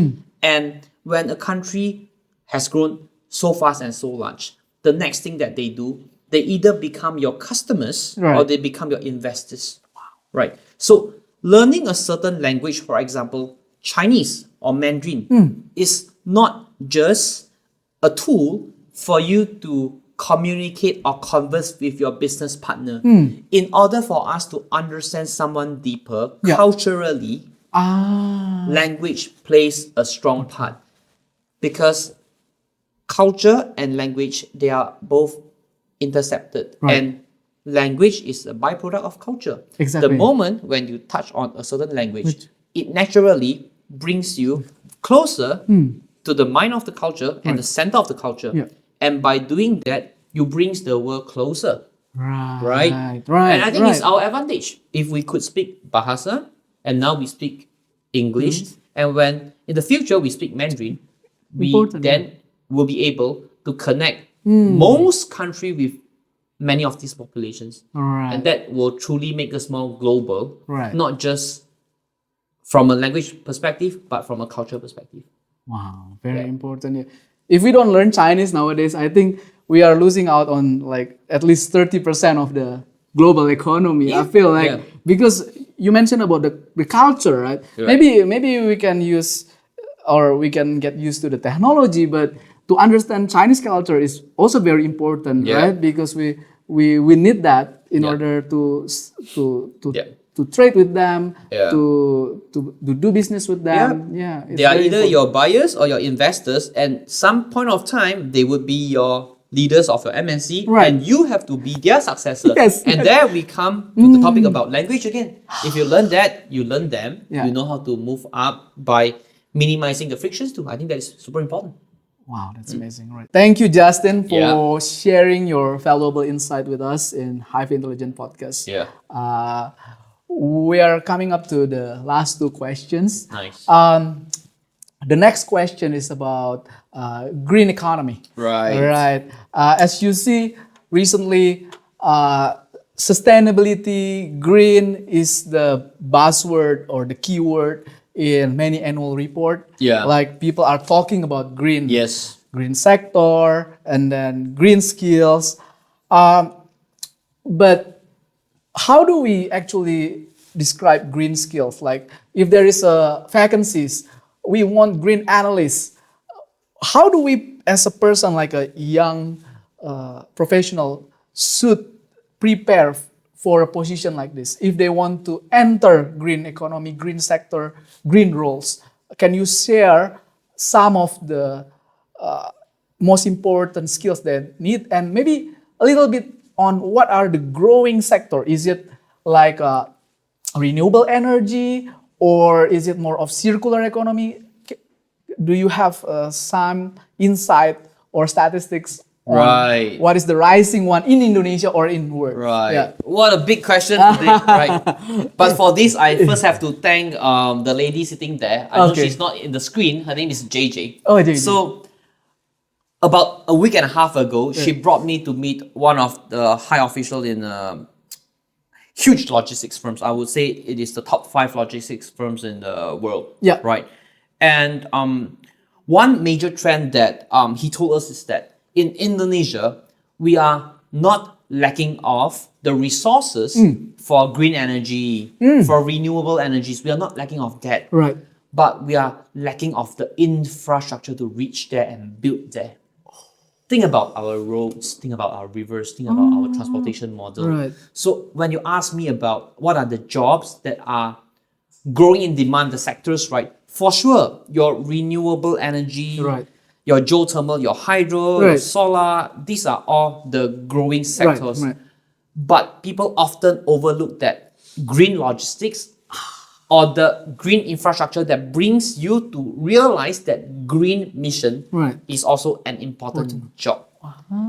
B: And when a country has grown so fast and so large, the next thing that they do, they either become your customers or they become your investors. Right. So learning a certain language, for example, Chinese or Mandarin, is not just a tool for you to communicate or converse with your business partner. In order for us to understand someone deeper, culturally, language plays a strong part. Because culture and language, they are both intercepted. And language is a byproduct of culture. The moment when you touch on a certain language, it naturally brings you closer to the mind of the culture and the center of the culture. And by doing that, you brings the world closer. Right. And I think it's our advantage. If we could speak Bahasa, and now we speak English, and when in the future we speak Mandarin, we then will be able to connect most country with many of these populations. And that will truly make us more global, not just from a language perspective, but from a cultural perspective.
A: Wow, very important. If we don't learn Chinese nowadays, I think we are losing out on like at least 30% of the global economy. I feel like because you mentioned about the culture, right?
B: Right.
A: Maybe we can use, or we can get used to the technology, but to understand Chinese culture is also very important,
B: Yeah.
A: right? Because we need that in
B: Yeah.
A: order to
B: Yeah.
A: to trade with them,
B: Yeah.
A: to do business with them. Yeah, it's
B: They are
A: very
B: either
A: important.
B: your buyers or your investors, and some point of time they would be your leaders of your MNC,
A: Right.
B: and you have to be their successor.
A: Yes,
B: And
A: yes.
B: there we come to the topic about language again. If you learn that, you learn them.
A: Yeah.
B: You know how to move up by minimizing the frictions too. I think that is super important.
A: Wow, that's amazing. Right. Thank you, Justin, for
B: Yeah.
A: sharing your valuable insight with us in Hive Intelligence Podcast.
B: Yeah.
A: We are coming up to the last two questions.
B: Nice.
A: The next question is about green economy.
B: Right.
A: Right. As you see, recently, sustainability, green is the buzzword or the keyword in many annual report.
B: Yeah.
A: Like people are talking about green.
B: Yes.
A: Green sector and then green skills. But how do we actually describe green skills? Like if there is a vacancies, we want green analysts. How do we, as a person like a young professional, should prepare for a position like this if they want to enter green economy, green sector, green roles? Can you share some of the most important skills they need, and maybe a little bit on what are the growing sector? Is it like renewable energy, or is it more of circular economy? Do you have some insight or statistics on
B: Right.
A: what is the rising one in Indonesia or in the world?
B: Right.
A: Yeah.
B: What a big question today, right? But for this, I first have to thank the lady sitting there. I know
A: Okay.
B: she's not in the screen. Her name is JJ.
A: Oh, JJ.
B: So about a week and a half ago, she brought me to meet one of the high official in huge logistics firms. I would say it is the top 5 logistics firms in the world.
A: Yeah.
B: Right. And one major trend that he told us is that in Indonesia, we are not lacking of the resources for green energy, for renewable energies. We are not lacking of that.
A: Right.
B: But we are lacking of the infrastructure to reach there and build there. Think about our roads, think about our rivers, think about our transportation model.
A: Right.
B: So when you ask me about what are the jobs that are growing in demand, the sectors, right? For sure, your renewable energy,
A: Right.
B: your geothermal, your hydro, your
A: Right.
B: solar, these are all the growing sectors.
A: Right.
B: But people often overlook that green logistics or the green infrastructure that brings you to realize that green mission
A: Right.
B: is also an important job.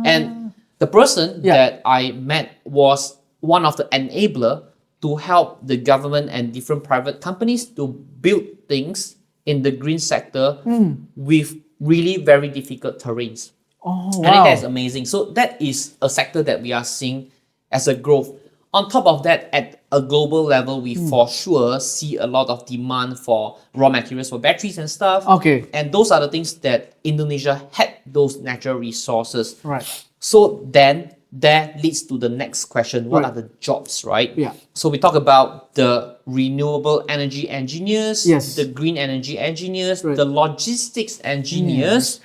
B: And the person
A: Yeah.
B: that I met was one of the enabler to help the government and different private companies to build things in the green sector with really very difficult terrains.
A: Oh,
B: I think
A: wow.
B: that's amazing. So that is a sector that we are seeing as a growth. On top of that, at a global level, we for sure see a lot of demand for raw materials for batteries and stuff.
A: Okay.
B: And those are the things that Indonesia had those natural resources.
A: Right.
B: So then that leads to the next question. What
A: Right.
B: are the jobs, right?
A: Yeah.
B: So we talk about the renewable energy engineers,
A: Yes.
B: the green energy engineers,
A: Right.
B: the logistics engineers,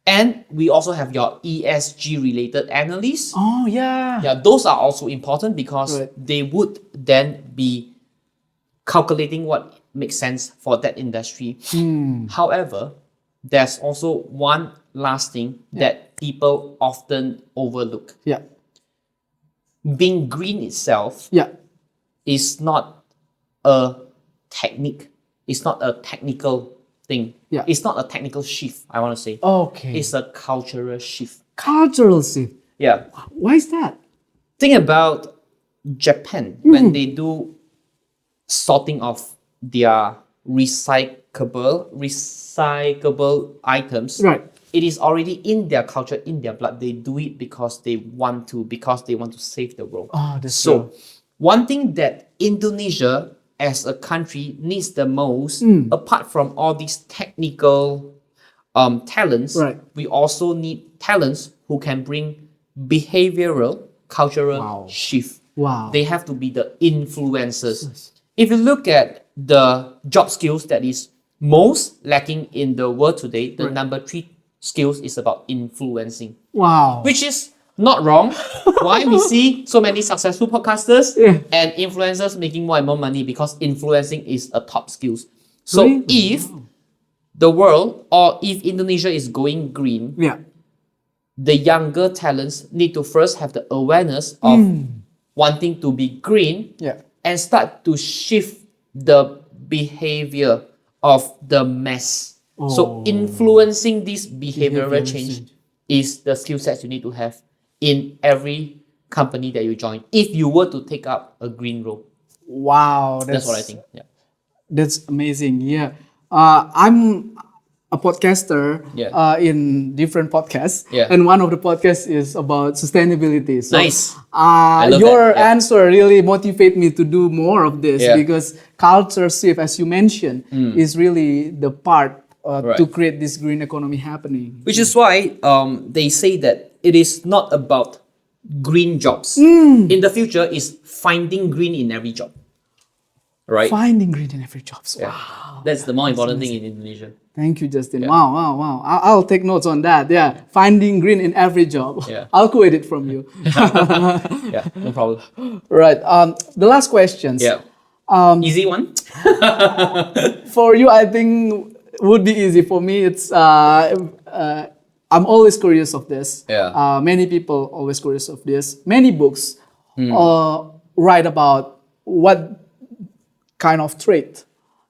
B: and we also have your ESG related analysts.
A: Oh, yeah.
B: Yeah, those are also important because
A: Right.
B: they would then be calculating what makes sense for that industry. However, there's also one last thing that people often overlook.
A: Yeah.
B: Being green itself
A: Yeah.
B: is not a technique. It's not a technical thing.
A: Yeah.
B: It's not a technical shift, I want to say.
A: Okay.
B: It's a cultural shift.
A: Cultural shift.
B: Yeah.
A: Why is that?
B: Think about Japan when they do sorting of their recyclable items.
A: Right.
B: It is already in their culture, in their blood. They do it because they want to save the world.
A: Oh, that's
B: So
A: true.
B: one thing that Indonesia as a country needs the most, apart from all these technical talents,
A: Right.
B: we also need talents who can bring behavioral, cultural
A: Wow.
B: shift.
A: Wow.
B: They have to be the influencers. if you look at the job skills that is most lacking in the world today, the number 3 skills is about influencing.
A: Wow.
B: Which is not wrong. Why we see so many successful podcasters and influencers making more and more money, because influencing is a top skills. So
A: Really?
B: if the world, or if Indonesia is going green, the younger talents need to first have the awareness of wanting to be green and start to shift the behavior of the mass. So influencing this behavioral change is the skill sets you need to have in every company that you join if you were to take up a green role.
A: Wow,
B: That's what I think. Yeah.
A: That's amazing. Yeah. I'm a podcaster in different podcasts. And one of the podcasts is about sustainability. So,
B: nice.
A: Your answer really motivated me to do more of this because culture shift, as you mentioned, is really the part to create this green economy happening.
B: Which is why they say that it is not about green jobs. In the future, is finding green in every job. Right?
A: Finding green in every job. Wow.
B: That's the more important thing in Indonesia.
A: Thank you, Justin. Wow. I'll take notes on that. Yeah. Finding green in every job.
B: Yeah.
A: I'll quote it from you.
B: Yeah, no problem.
A: Right. The last questions.
B: Yeah. Easy one?
A: For you, I think would be easy. For me, it's I'm always curious of this.
B: Yeah.
A: Many people always curious of this. Many books write about what kind of trait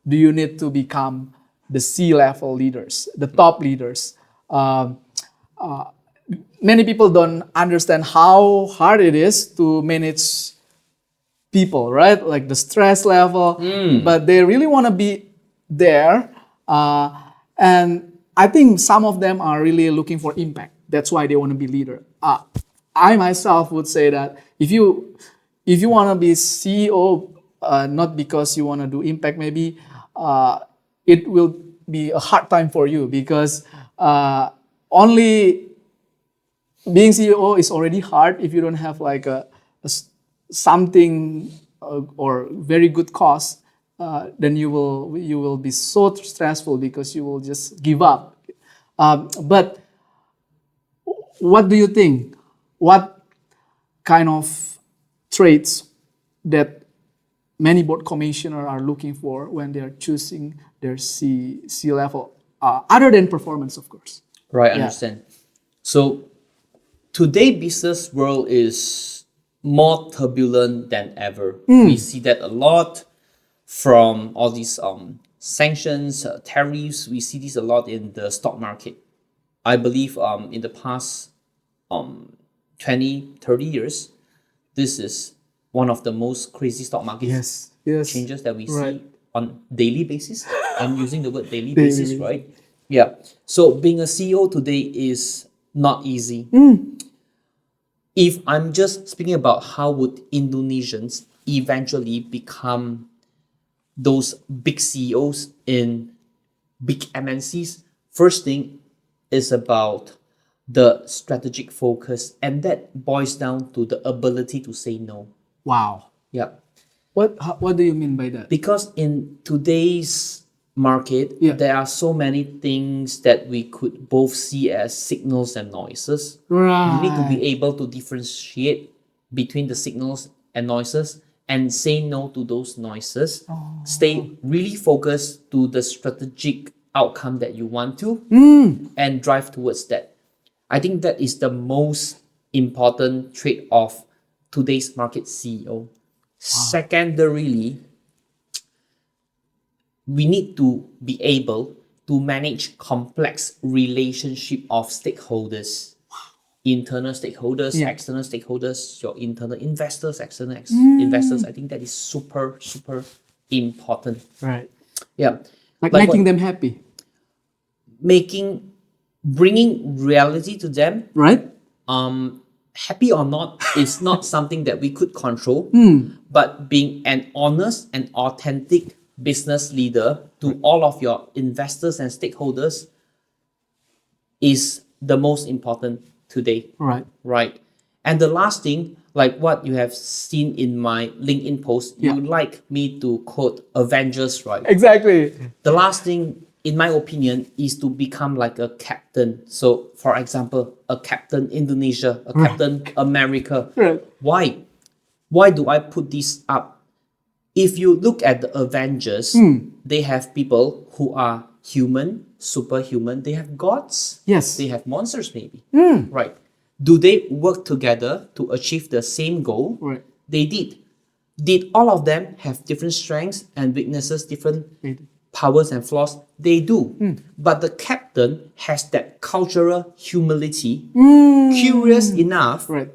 A: do you need to become the C-level leaders, the top leaders. Many people don't understand how hard it is to manage people, right? Like the stress level, but they really want to be there. And I think some of them are really looking for impact. That's why they want to be leader. I myself would say that if you want to be CEO, not because you want to do impact, maybe it will be a hard time for you because only being CEO is already hard if you don't have like something or very good cause. Then you will be so stressful because you will just give up. But what do you think? What kind of traits that many board commissioners are looking for when they are choosing their C level, other than performance, of course?
B: Right, I understand. So today business world is more turbulent than ever. We see that a lot from all these sanctions, tariffs. We see this a lot in the stock market. I believe in the past 20, 30 years, this is one of the most crazy stock market changes that we see on daily basis. I'm using the word daily basis, right? Yeah. So being a CEO today is not easy. If I'm just speaking about how would Indonesians eventually become those big CEOs in big MNCs, first thing is about the strategic focus, and that boils down to the ability to say no.
A: Wow.
B: Yeah.
A: What do you mean by that?
B: Because in today's market, there are so many things that we could both see as signals and noises.
A: Right.
B: You need to be able to differentiate between the signals and noises and say no to those noises. Stay really focused to the strategic outcome that you want to and drive towards that. I think that is the most important trait of today's market CEO. Secondarily, we need to be able to manage complex relationship of stakeholders. Internal stakeholders, external stakeholders, your internal investors, external investors. I think that is super, super important.
A: Right.
B: Yeah.
A: Like making them happy.
B: Bringing reality to them.
A: Right.
B: Happy or not is not something that we could control, but being an honest and authentic business leader to all of your investors and stakeholders is the most important today.
A: Right.
B: Right. And the last thing, like what you have seen in my LinkedIn post,
A: Yeah.
B: you like me to quote Avengers, right?
A: Exactly.
B: The last thing, in my opinion, is to become like a captain. So, for example, a captain Indonesia, a captain America.
A: Right.
B: Why? Why do I put this up? If you look at the Avengers, they have people who are human, superhuman. They have gods.
A: Yes.
B: They have monsters, maybe. Right. Do they work together to achieve the same goal?
A: Right.
B: They did. Did all of them have different strengths and weaknesses, different
A: They do.
B: powers and flaws? They do. But the captain has that cultural humility, curious enough
A: Right.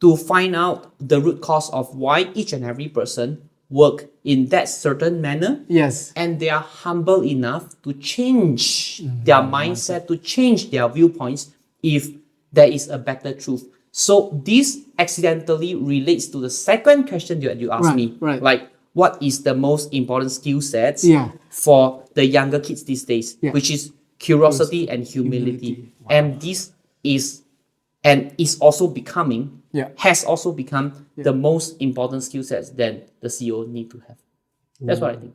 B: to find out the root cause of why each and every person work in that certain manner,
A: Yes.
B: and they are humble enough to change their mindset, to change their viewpoints if there is a better truth. So this accidentally relates to the second question that you asked
A: Right,
B: me,
A: right.
B: like what is the most important skill sets
A: Yeah.
B: for the younger kids these days,
A: Yeah.
B: which is curiosity and humility.
A: Humility.
B: And this is and is also becoming,
A: Yeah.
B: has also become the most important skill sets that the CEO need to have. That's what I think.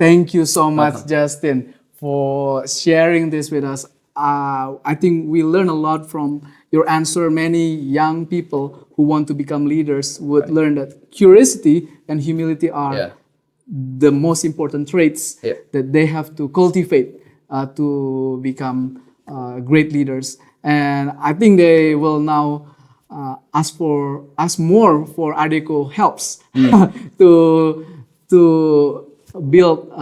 A: Thank you so much,
B: Welcome.
A: Justin, for sharing this with us. I think we learn a lot from your answer. Many young people who want to become leaders would learn that curiosity and humility are
B: Yeah.
A: the most important traits
B: Yeah.
A: that they have to cultivate to become great leaders. And I think they will now ask more for Adecco helps to build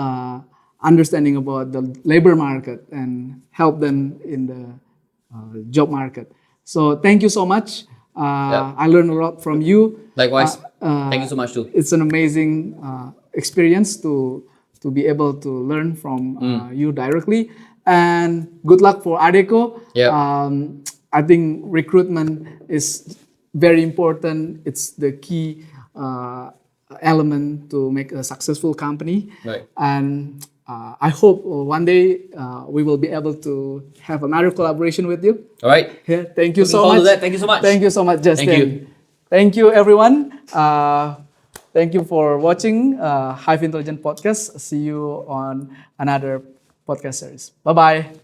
A: understanding about the labor market and help them in the job market. So thank you so much. I learned a lot from you.
B: Likewise. Thank you so much too.
A: It's an amazing experience to be able to learn from you directly. And good luck for Adecco.
B: Yep.
A: I think recruitment is very important. It's the key element to make a successful company.
B: Right.
A: And I hope one day we will be able to have another collaboration with you.
B: All right.
A: Yeah, thank you
B: Looking
A: so
B: forward
A: much.
B: to that. Thank you so much.
A: Thank you so much, Justin.
B: Thank you.
A: Thank you, everyone. Thank you for watching Hive Intelligence Podcast. See you on another podcast series. Bye-bye.